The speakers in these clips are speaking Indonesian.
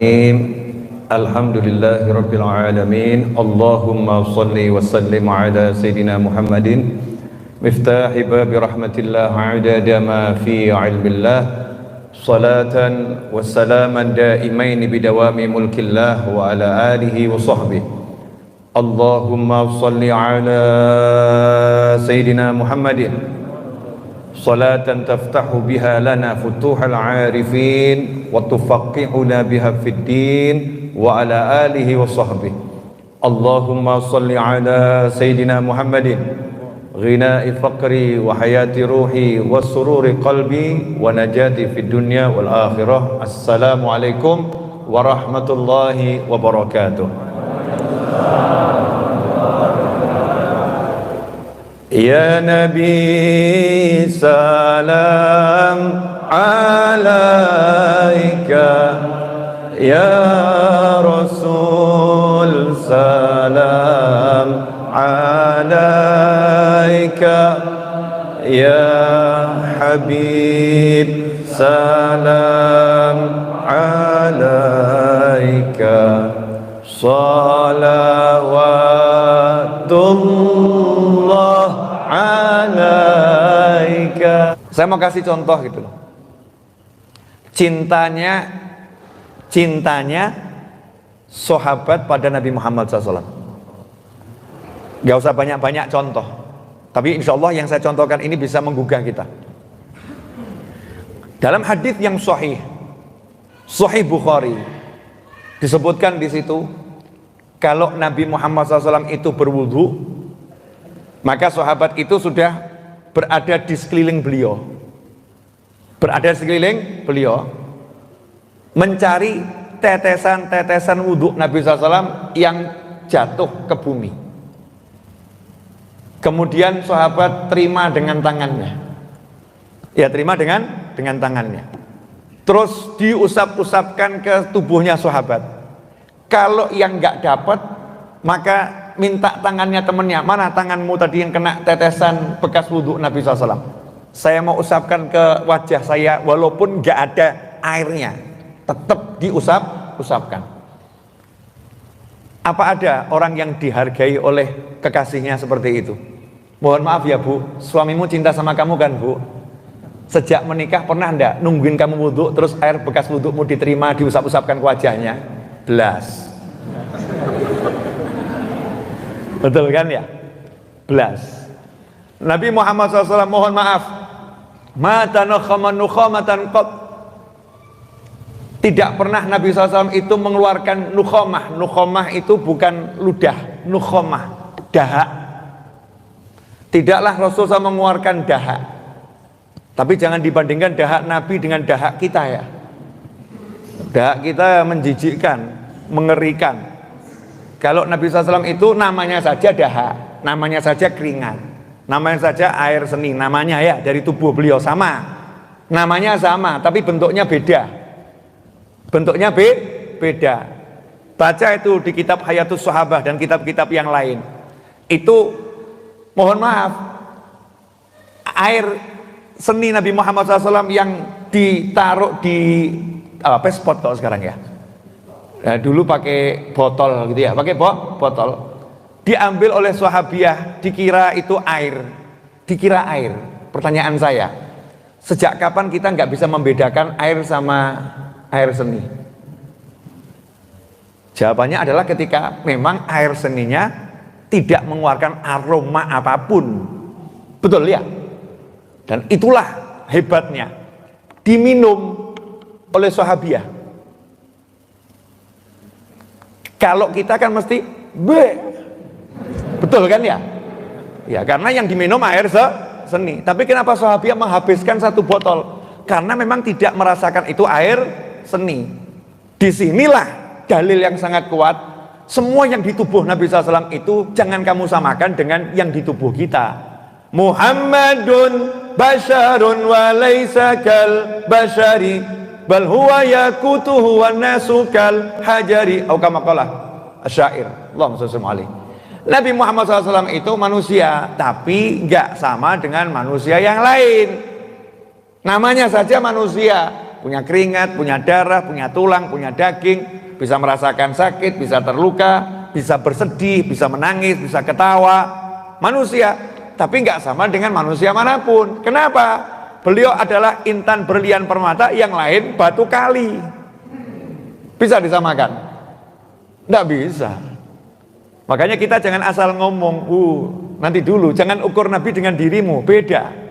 Alhamdulillahi Rabbil Alamin. Allahumma salli wa sallim ala Sayyidina Muhammadin miftahi babi rahmatillah adada ma fi ilmillah, salatan wa salaman daimain bidawami mulkillah wa ala alihi wa sahbihi. Allahumma salli ala Sayyidina Muhammadin salatan taftahu biha lana futuhal arifin wa tufaqihuna biha fid din wa ala alihi wa sahbihi. Allahumma salli ala Sayyidina Muhammadin ghina'i faqri wa hayati ruhi wa sururi qalbi wa najati fid dunya wal akhirah. Assalamu alaikum warahmatullahi wabarakatuh. Ya Nabi salam alaika, Ya Rasul salam alaika, Ya Habib salam alaika, salawatullah alaika. Saya mau kasih contoh gitu loh. Cintanya sahabat pada Nabi Muhammad SAW. Gak usah banyak-banyak contoh, tapi insya Allah yang saya contohkan ini bisa menggugah kita. Dalam hadis yang sahih Bukhari, disebutkan di situ kalau Nabi Muhammad SAW itu berwudu, maka sahabat itu sudah berada di sekeliling beliau, mencari tetesan-tetesan wudhu Nabi SAW yang jatuh ke bumi. Kemudian sahabat terima dengan tangannya, terima dengan tangannya, terus diusap-usapkan ke tubuhnya sahabat. Kalau yang nggak dapat, maka minta tangannya temennya. Mana tanganmu tadi yang kena tetesan bekas wudhu Nabi SAW? Saya mau usapkan ke wajah saya, walaupun nggak ada airnya, tetap diusapkan. Apa ada orang yang dihargai oleh kekasihnya seperti itu? Mohon maaf ya Bu, suamimu cinta sama kamu kan Bu? Sejak menikah pernah enggak nungguin kamu wudhu, terus air bekas wudhumu diterima, diusap-usapkan ke wajahnya? Belas. Betul kan ya? Belas. Nabi Muhammad SAW, mohon maaf, mata nukhamatan qat. Tidak pernah Nabi SAW itu mengeluarkan nukhamah. Nukhamah itu bukan ludah, nukhamah, dahak. Tidaklah Rasul SAW mengeluarkan dahak. Tapi jangan dibandingkan dahak Nabi dengan dahak kita ya. Dahak kita menjijikkan, mengerikan. Kalau Nabi SAW itu namanya saja dahak, namanya saja keringat, namanya saja air seni, namanya ya dari tubuh beliau sama. Namanya sama, tapi bentuknya beda. Bentuknya beda. Baca itu di kitab Hayatus Sahabah dan kitab-kitab yang lain. Itu mohon maaf, air seni Nabi Muhammad SAW yang ditaruh di pespot kalau sekarang ya. Nah, dulu pakai botol gitu ya, pakai botol. Diambil oleh sahabiah, dikira itu air. Dikira air. Pertanyaan saya, sejak kapan kita nggak bisa membedakan air sama air seni? Jawabannya adalah ketika memang air seninya tidak mengeluarkan aroma apapun. Betul ya? Dan itulah hebatnya, diminum oleh sahabiah. Kalau kita kan mesti betul kan ya? Ya karena yang diminum air seni. Tapi kenapa sahabiah menghabiskan satu botol? Karena memang tidak merasakan itu air seni. Disinilah dalil yang sangat kuat. Semua yang di tubuh Nabi SAW itu jangan kamu samakan dengan yang di tubuh kita. Muhammadun basyarun wa laysa kal basyari bal huwa yakutuhu wan nasu kal hajari atau kama qala asyair. Allahumma shalli alaihi. Nabi Muhammad SAW itu manusia, tapi nggak sama dengan manusia yang lain. Namanya saja manusia, punya keringat, punya darah, punya tulang, punya daging, bisa merasakan sakit, bisa terluka, bisa bersedih, bisa menangis, bisa ketawa. Manusia, tapi nggak sama dengan manusia manapun. Kenapa? Beliau adalah intan berlian permata, yang lain batu kali. Bisa disamakan? Nggak bisa. Makanya kita jangan asal ngomong, nanti dulu, jangan ukur Nabi dengan dirimu, beda.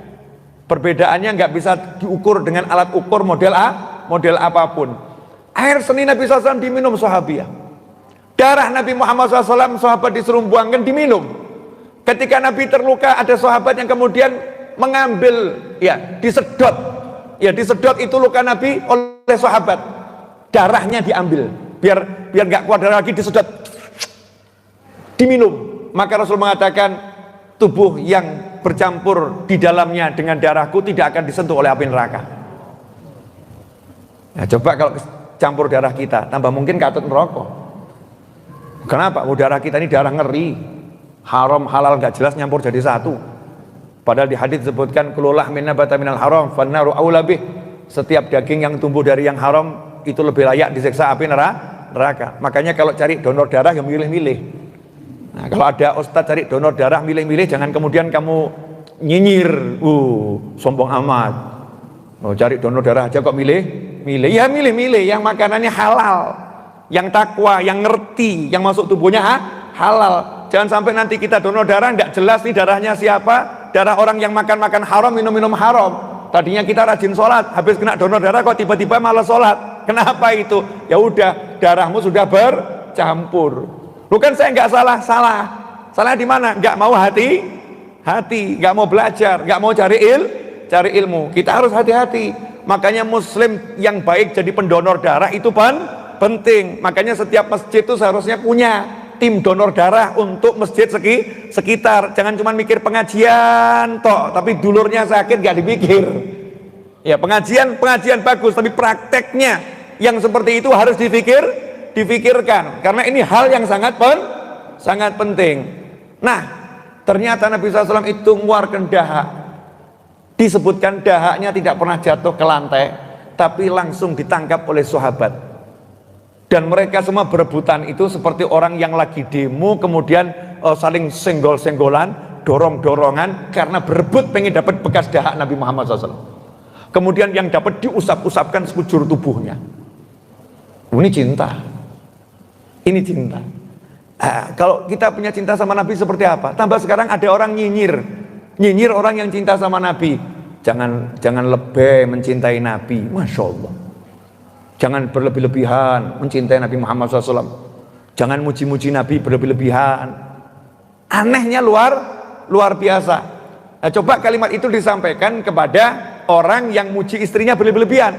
Perbedaannya nggak bisa diukur dengan alat ukur model model apapun. Air seni Nabi SAW diminum sahabiah. Darah Nabi Muhammad SAW sahabat disuruh buangkan, diminum. Ketika Nabi terluka, ada sahabat yang kemudian mengambil, disedot. Disedot itu luka Nabi oleh sahabat. Darahnya diambil, biar nggak kuat darah lagi, disedot, diminum. Maka Rasul mengatakan, tubuh yang bercampur di dalamnya dengan darahku tidak akan disentuh oleh api neraka. Coba kalau campur darah kita, tambah mungkin katut merokok. Kenapa? Darah kita ini darah ngeri, haram halal gak jelas nyampur jadi satu. Padahal di hadits disebutkan kululah minna bata minal haram fannaru aula bih. Setiap daging yang tumbuh dari yang haram itu lebih layak disiksa api neraka. Makanya kalau cari donor darah yang milih-milih. Nah, kalau ada ustadz cari donor darah milih-milih, jangan kemudian kamu nyinyir, sombong amat. Cari donor darah aja kok milih-milih. Ya milih-milih yang makanannya halal, yang takwa, yang ngerti, yang masuk tubuhnya halal. Jangan sampai nanti kita donor darah nggak jelas nih darahnya siapa, darah orang yang makan haram, minum haram. Tadinya kita rajin sholat, habis kena donor darah kok tiba-tiba malah sholat. Kenapa itu? Ya udah, darahmu sudah bercampur. Bukan saya nggak salah di mana? Nggak mau hati, nggak mau belajar, nggak mau cari ilmu. Kita harus hati-hati. Makanya Muslim yang baik jadi pendonor darah itu penting. Makanya setiap masjid itu seharusnya punya tim donor darah untuk masjid sekitar. Jangan cuma mikir pengajian toh, tapi dulurnya sakit nggak dipikir. Ya pengajian bagus, tapi prakteknya yang seperti itu harus difikirkan, karena ini hal yang sangat penting. Nah, ternyata Nabi SAW itu mengeluarkan dahak. Disebutkan dahaknya tidak pernah jatuh ke lantai, tapi langsung ditangkap oleh sahabat. Dan mereka semua berebutan itu seperti orang yang lagi demo, kemudian saling senggol-senggolan, dorong-dorongan, karena berebut pengen dapat bekas dahak Nabi Muhammad SAW. Kemudian yang dapat diusap-usapkan sekujur tubuhnya. Ini cinta. Kalau kita punya cinta sama Nabi seperti apa? Tambah sekarang ada orang nyinyir orang yang cinta sama Nabi. Jangan lebih mencintai Nabi, Masya Allah. Jangan berlebih-lebihan mencintai Nabi Muhammad SAW. Jangan muji-muji Nabi berlebih-lebihan. Anehnya luar biasa. Nah, coba kalimat itu disampaikan kepada orang yang muji istrinya berlebih-lebihan.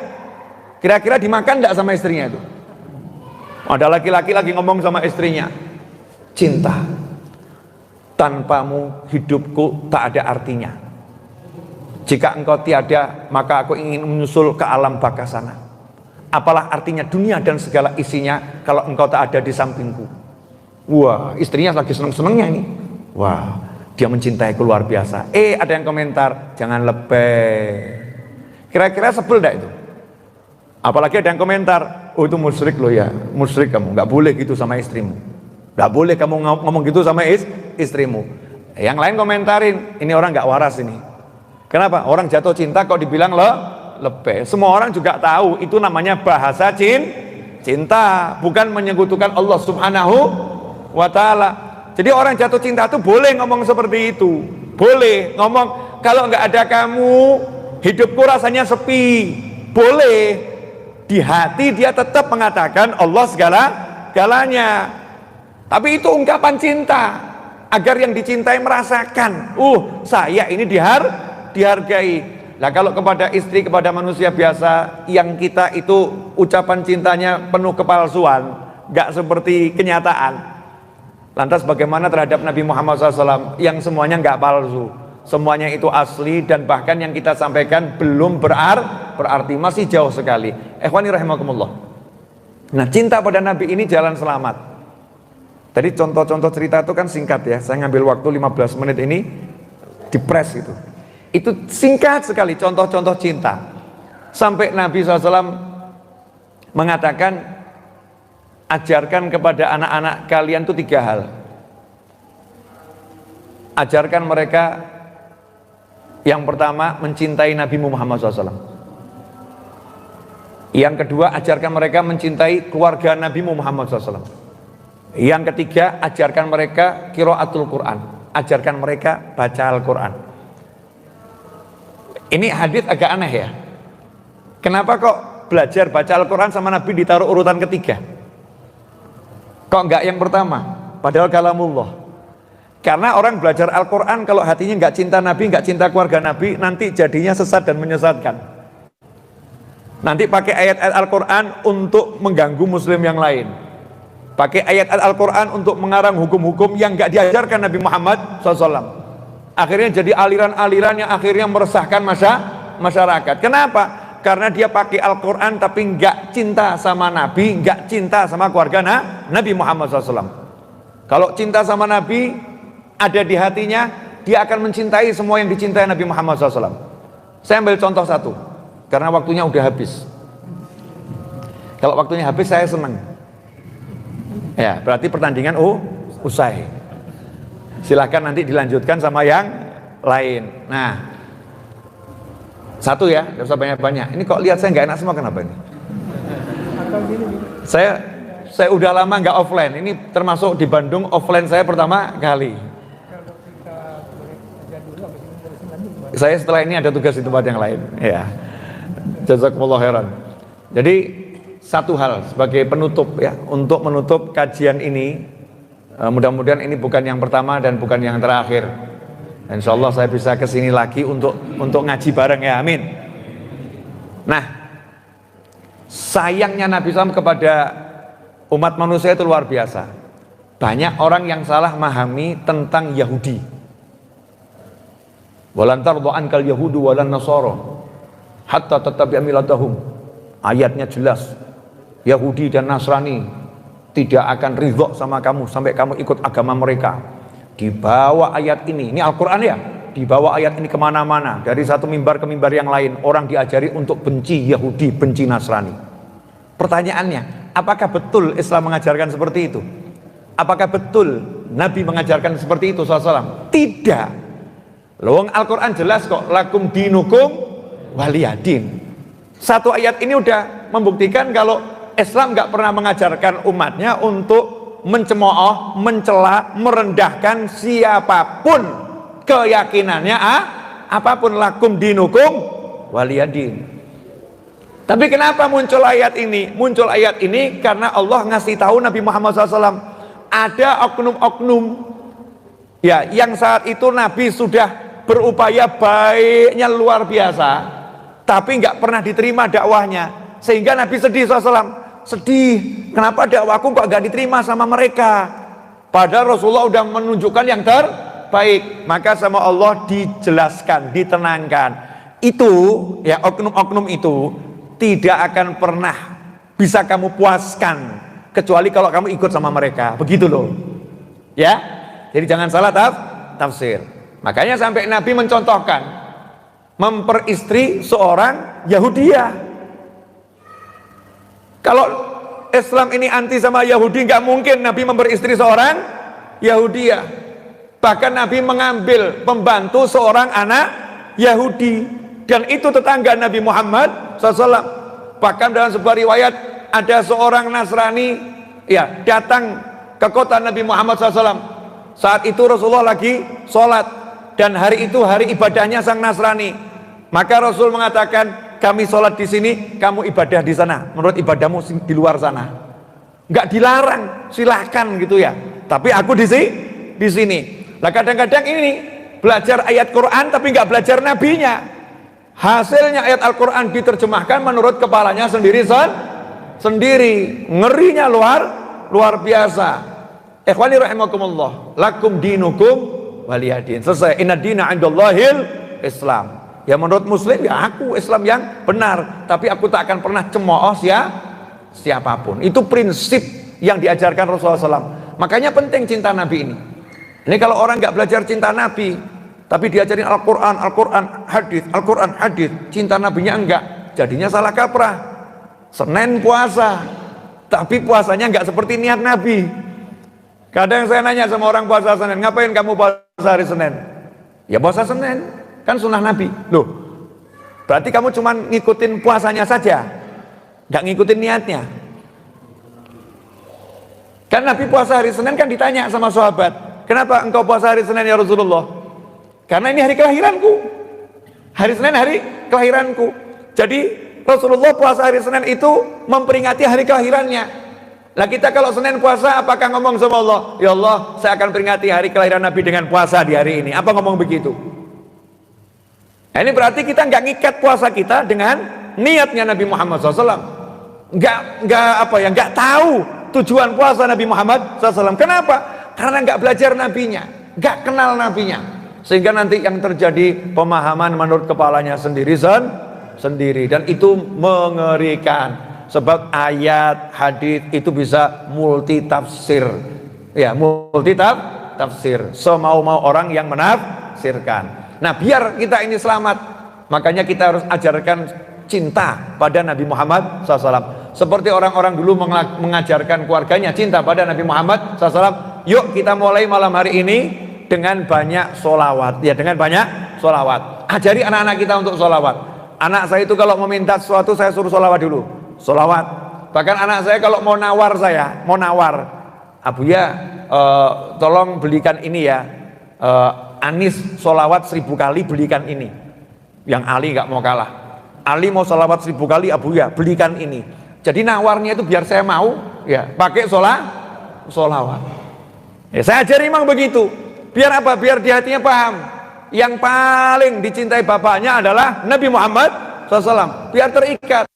Kira-kira dimakan enggak sama istrinya itu? Ada laki-laki lagi ngomong sama istrinya, cinta, tanpamu hidupku tak ada artinya. Jika engkau tiada, maka aku ingin menyusul ke alam baka sana. Apalah artinya dunia dan segala isinya kalau engkau tak ada di sampingku. Wah, istrinya lagi seneng-senengnya ini. Wah, dia mencintaiku luar biasa. Ada yang komentar, jangan lebih. Kira-kira sebel enggak itu? Apalagi ada yang komentar, itu musyrik loh ya, musyrik kamu, nggak boleh gitu sama istrimu, nggak boleh kamu ngomong gitu sama istrimu. Yang lain komentarin, ini orang nggak waras ini. Kenapa? Orang jatuh cinta kok dibilang lebih. Semua orang juga tahu itu namanya bahasa cinta, bukan menyekutukan Allah Subhanahu wa Ta'ala. Jadi orang jatuh cinta itu boleh ngomong seperti itu, boleh ngomong kalau nggak ada kamu hidupku rasanya sepi, boleh. Di hati dia tetap mengatakan Allah segalanya. Tapi itu ungkapan cinta agar yang dicintai merasakan, saya ini dihargai. Nah, kalau kepada istri, kepada manusia biasa yang kita itu ucapan cintanya penuh kepalsuan, gak seperti kenyataan. Lantas bagaimana terhadap Nabi Muhammad SAW yang semuanya gak palsu, semuanya itu asli, dan bahkan yang kita sampaikan belum berarti, masih jauh sekali. Ikhwani rahimakumullah. Nah, cinta pada Nabi ini jalan selamat. Tadi contoh-contoh cerita itu kan singkat ya, saya ngambil waktu 15 menit ini di press itu singkat sekali contoh-contoh cinta. Sampai Nabi SAW mengatakan, ajarkan kepada anak-anak kalian itu 3 hal. Ajarkan mereka, yang pertama, mencintai Nabi Muhammad SAW. Yang kedua, ajarkan mereka mencintai keluarga Nabi Muhammad SAW. Yang ketiga, ajarkan mereka qiraatul Quran. Ajarkan mereka baca Al-Quran. Ini hadis agak aneh ya. Kenapa kok belajar baca Al-Quran sama Nabi ditaruh urutan ketiga? Kok enggak yang pertama? Padahal kalamullah. Karena orang belajar Al-Quran kalau hatinya enggak cinta Nabi, enggak cinta keluarga Nabi, nanti jadinya sesat dan menyesatkan. Nanti pakai ayat-ayat Al-Quran untuk mengganggu muslim yang lain. Pakai ayat-ayat Al-Quran untuk mengarang hukum-hukum yang enggak diajarkan Nabi Muhammad SAW. Akhirnya jadi aliran-aliran yang akhirnya meresahkan masyarakat. Kenapa? Karena dia pakai Al-Quran tapi enggak cinta sama Nabi, enggak cinta sama keluarga Nabi Muhammad SAW. Kalau cinta sama Nabi ada di hatinya, dia akan mencintai semua yang dicintai Nabi Muhammad SAW. Saya ambil contoh satu, karena waktunya udah habis. Kalau waktunya habis saya senang. Ya, berarti pertandingan usai. Silahkan nanti dilanjutkan sama yang lain. Nah, satu ya, gak usah banyak-banyak. Ini kok lihat saya nggak enak semua, kenapa ini? Saya udah lama nggak offline. Ini termasuk di Bandung offline saya pertama kali. Saya setelah ini ada tugas di tempat yang lain. Ya, jazakumullah khairan. Jadi satu hal sebagai penutup ya, untuk menutup kajian ini, mudah-mudahan ini bukan yang pertama dan bukan yang terakhir. Insya Allah saya bisa kesini lagi untuk ngaji bareng ya, amin. Nah, sayangnya Nabi SAW kepada umat manusia itu luar biasa. Banyak orang yang salah memahami tentang Yahudi. Walan tarda ankal yahudu walan nasara hatta tattabi'a millatahum. Ayatnya jelas. Yahudi dan Nasrani tidak akan ridho sama kamu sampai kamu ikut agama mereka. Dibawa ayat ini Al-Quran ya, dibawa ayat ini kemana-mana, dari satu mimbar ke mimbar yang lain. Orang diajari untuk benci Yahudi, benci Nasrani. Pertanyaannya, apakah betul Islam mengajarkan seperti itu? Apakah betul Nabi mengajarkan seperti itu SAW? Tidak. Loh, Al-Quran jelas kok, lakum dinukum waliyadin. Satu ayat ini udah membuktikan kalau Islam nggak pernah mengajarkan umatnya untuk mencemooh, mencela, merendahkan siapapun keyakinannya, apapun. Lakum dinukum waliyadin. Tapi kenapa muncul ayat ini? Muncul ayat ini karena Allah ngasih tahu Nabi Muhammad SAW ada oknum-oknum ya, yang saat itu Nabi sudah berupaya baiknya luar biasa, tapi nggak pernah diterima dakwahnya, sehingga Nabi sedih SAW. Sedih, kenapa dakwaku kok gak diterima sama mereka? Padahal Rasulullah udah menunjukkan yang terbaik. Maka sama Allah dijelaskan, ditenangkan. Itu ya, oknum-oknum itu tidak akan pernah bisa kamu puaskan kecuali kalau kamu ikut sama mereka. Begitu loh. Ya. Jadi jangan salah tafsir. Makanya sampai Nabi mencontohkan memperistri seorang Yahudiyah. Kalau Islam ini anti sama Yahudi, nggak mungkin Nabi memperistri seorang Yahudiyah. Bahkan Nabi mengambil pembantu seorang anak Yahudi, dan itu tetangga Nabi Muhammad SAW. Bahkan dalam sebuah riwayat ada seorang Nasrani ya datang ke kota Nabi Muhammad SAW. Saat itu Rasulullah lagi sholat, dan hari itu hari ibadahnya sang Nasrani. Maka Rasul mengatakan, kami sholat di sini, kamu ibadah di sana. Menurut ibadahmu di luar sana. Nggak dilarang, silahkan gitu ya. Tapi aku di sini. Nah kadang-kadang ini belajar ayat Quran tapi nggak belajar nabinya. Hasilnya ayat Al-Quran diterjemahkan menurut kepalanya sendiri. Ngerinya luar biasa. Ikhwani rahimakumullah. Lakum dinukum waliyadin. Selesai. Inna dina indallahil Islam. Ya menurut muslim ya aku Islam yang benar, tapi aku tak akan pernah cemooh siapapun. Itu prinsip yang diajarkan Rasulullah SAW. Makanya penting cinta Nabi ini. Ini kalau orang nggak belajar cinta Nabi, tapi diajarin Al-Quran, hadis, cinta Nabinya enggak, jadinya salah kaprah. Senin puasa, tapi puasanya nggak seperti niat Nabi. Kadang saya nanya sama orang puasa Senin, ngapain kamu puasa hari Senin? Ya puasa Senin, kan sunnah Nabi. Loh, berarti kamu cuma ngikutin puasanya saja, nggak ngikutin niatnya. Kan Nabi puasa hari Senin kan ditanya sama sahabat, kenapa engkau puasa hari Senin ya Rasulullah? Karena ini hari kelahiranku. Hari Senin hari kelahiranku. Jadi Rasulullah puasa hari Senin itu memperingati hari kelahirannya. Lah kita kalau Senin puasa apakah ngomong sama Allah, ya Allah saya akan peringati hari kelahiran Nabi dengan puasa di hari ini? Apa ngomong begitu? Nah, ini berarti kita nggak ngikat puasa kita dengan niatnya Nabi Muhammad SAW. Nggak tahu tujuan puasa Nabi Muhammad SAW. Kenapa? Karena nggak belajar nabinya, nggak kenal nabinya, sehingga nanti yang terjadi pemahaman menurut kepalanya sendiri dan itu mengerikan. Sebab ayat hadis itu bisa multi tafsir, ya multi tafsir. Semau-mau orang yang menafsirkan. Nah, biar kita ini selamat, makanya kita harus ajarkan cinta pada Nabi Muhammad SAW. Seperti orang-orang dulu mengajarkan keluarganya cinta pada Nabi Muhammad SAW. Yuk kita mulai malam hari ini dengan banyak sholawat. Ya, dengan banyak sholawat. Ajari anak-anak kita untuk sholawat. Anak saya itu kalau meminta sesuatu saya suruh sholawat dulu. Sholawat. Bahkan anak saya kalau mau nawar, Abu ya tolong belikan ini ya, Anis sholawat 1000 kali belikan ini. Yang Ali nggak mau kalah, Ali mau sholawat 1000 kali, Abu ya belikan ini. Jadi nawarnya itu biar saya mau ya pakai sholawat. Ya, saya ajari memang begitu. Biar apa? Biar di hatinya paham yang paling dicintai bapaknya adalah Nabi Muhammad SAW. Biar terikat.